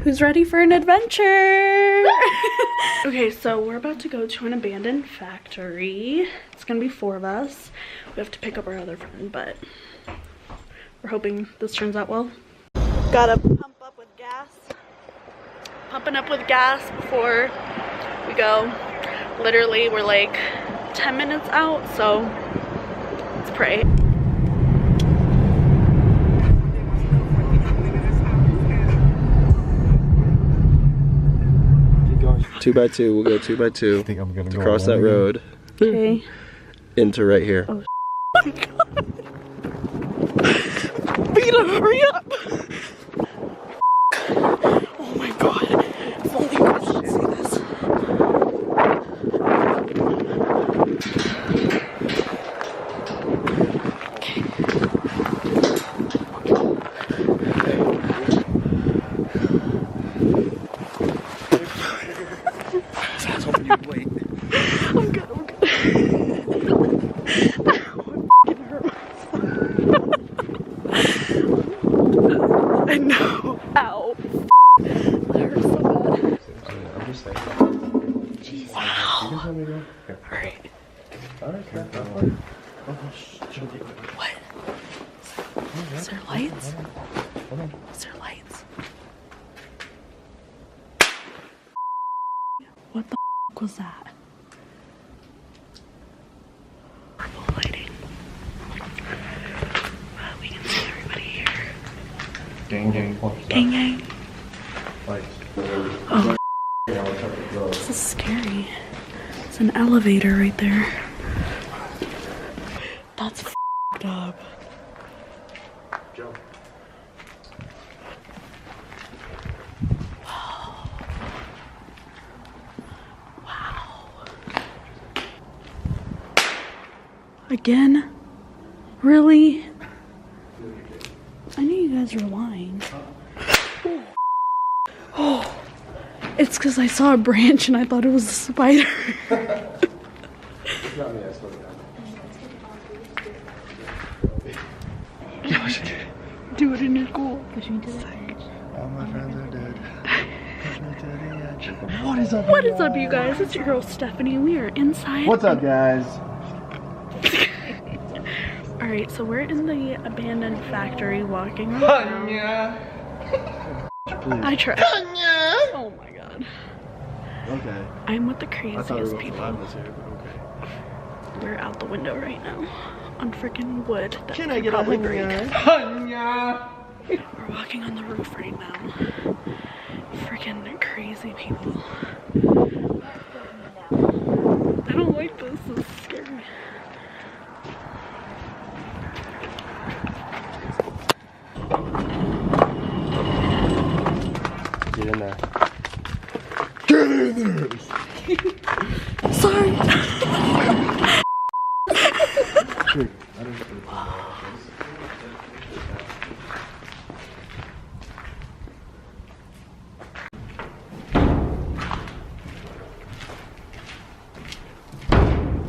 Who's ready for an adventure? Okay, so we're about to go to an abandoned factory. It's gonna be 4 of us. We have to pick up our other friend, but we're hoping this turns out well. Gotta pump up with gas. Pumping up with gas before we go. Literally, we're like 10 minutes out, so let's pray. 2 by 2, we'll go 2 by 2. I think I'm gonna go across that road. Okay. Into right here. Oh my god. Vita, hurry up! Oh my god. If only you guys could see this. I was hoping you'd wait. I'm good, I'm good. Ow, I f***ing hurt myself. I know. Ow. That hurts so bad. I'm just saying. Jeez. You can Wow. tell me to go. Alright. Alright, What? Is there lights? Hold on. Is there lights? What the f was that? Purple lighting. We can see everybody here. Gang, gang. Gang gang. Lights. Oh, this is scary. It's an elevator right there. That's f***ed up. Joe. Wow. Wow. Again? Really? I knew you guys were lying. Oh. It's because I saw a branch and I thought it was a spider. Do it in your goal. All my friends are dead. What is up? What is up, you guys? It's your girl Stephanie. We are inside. What's up, guys? Alright, so we're in the abandoned factory walking around. I tried. Oh my god. Okay. I'm with the I thought we craziest were going people. to this here, but okay. We're out the window right now on freaking wood. That Can I could get a probably break. Hanya? We're walking on the roof right now. Freaking crazy people. I don't like this. This is scary. Get in there. Get in there! Sorry.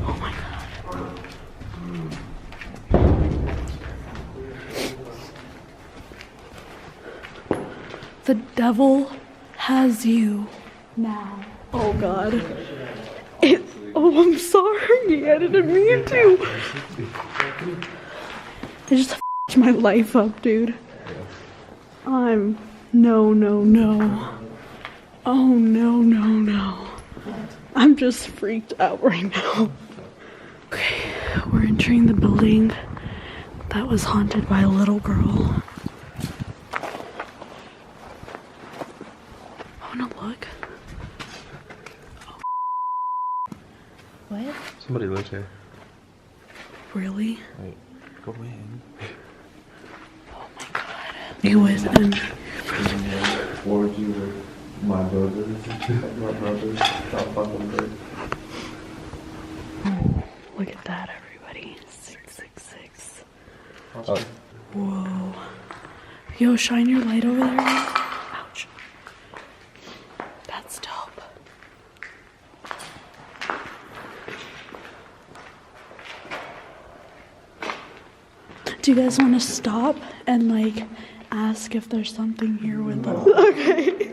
Oh my god. The devil has you now. Oh god. Oh, I'm sorry. I didn't mean to. I just f***ed my life up, dude. No, no, no. Oh, no, no, no. I'm just freaked out right now. Okay, we're entering the building that was haunted by a little girl. I wanna look. What? Somebody lives here. Really? Wait, go in. Oh my god. It was Or you were my brother. My brother. Stop fucking bird. Oh, look at that, everybody. 666. Oh. Whoa. Yo, shine your light over there. Ouch. That's dope. Do you guys want to stop and like ask if there's something here with us. Okay.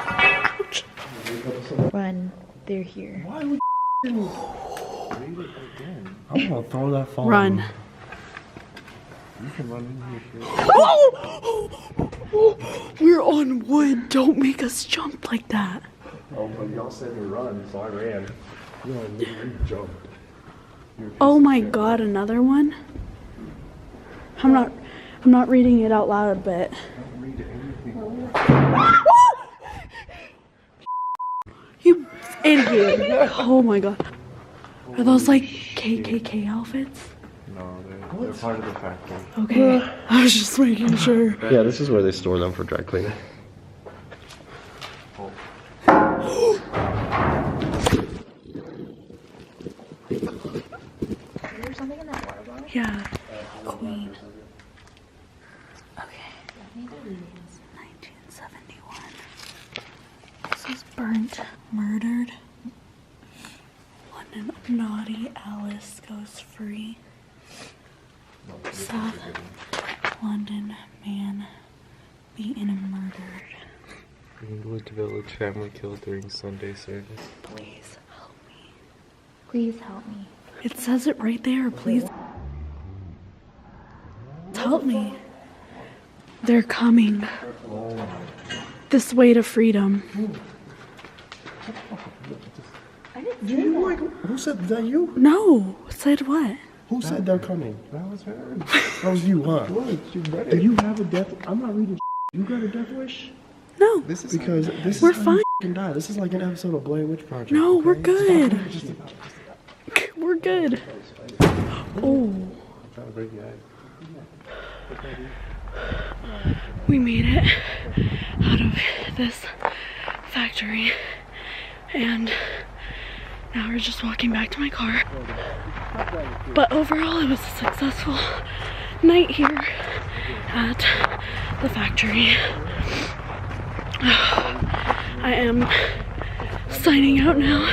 Ouch. Run. They're here. Why would read it again? I'm gonna throw that phone. Run. You can run in here. We're on wood. Don't make us jump like that. Oh, but y'all said to run, so I ran. You literally jumped. Oh my god, another one? I'm not reading it out loud, but you idiot. Oh my god. Are those like KKK outfits? No, they're part of the factory. Okay. I was just making sure. Yeah, this is where they store them for dry cleaning. There's something in that water bottle? Yeah. Queen. Okay. 1971. This is burnt, murdered. London naughty Alice goes free. South London man beaten and murdered. England village family killed during Sunday service. Please help me. Please help me. It says it right there. Please help me. They're coming. This way to freedom. Who said that? You? No. Said what? Who said they're coming? That was her. That was you, huh? Do you have a death? I'm not reading. You got a death wish? No. This is because this We're is how fine. you f***ing die. This is like an episode of Blair Witch Project. No, okay? we're good. Just about- We're good. Oh. trying to break your eye. We made it out of this factory. And now we're just walking back to my car. But overall, it was a successful night here at the factory. I am signing out now.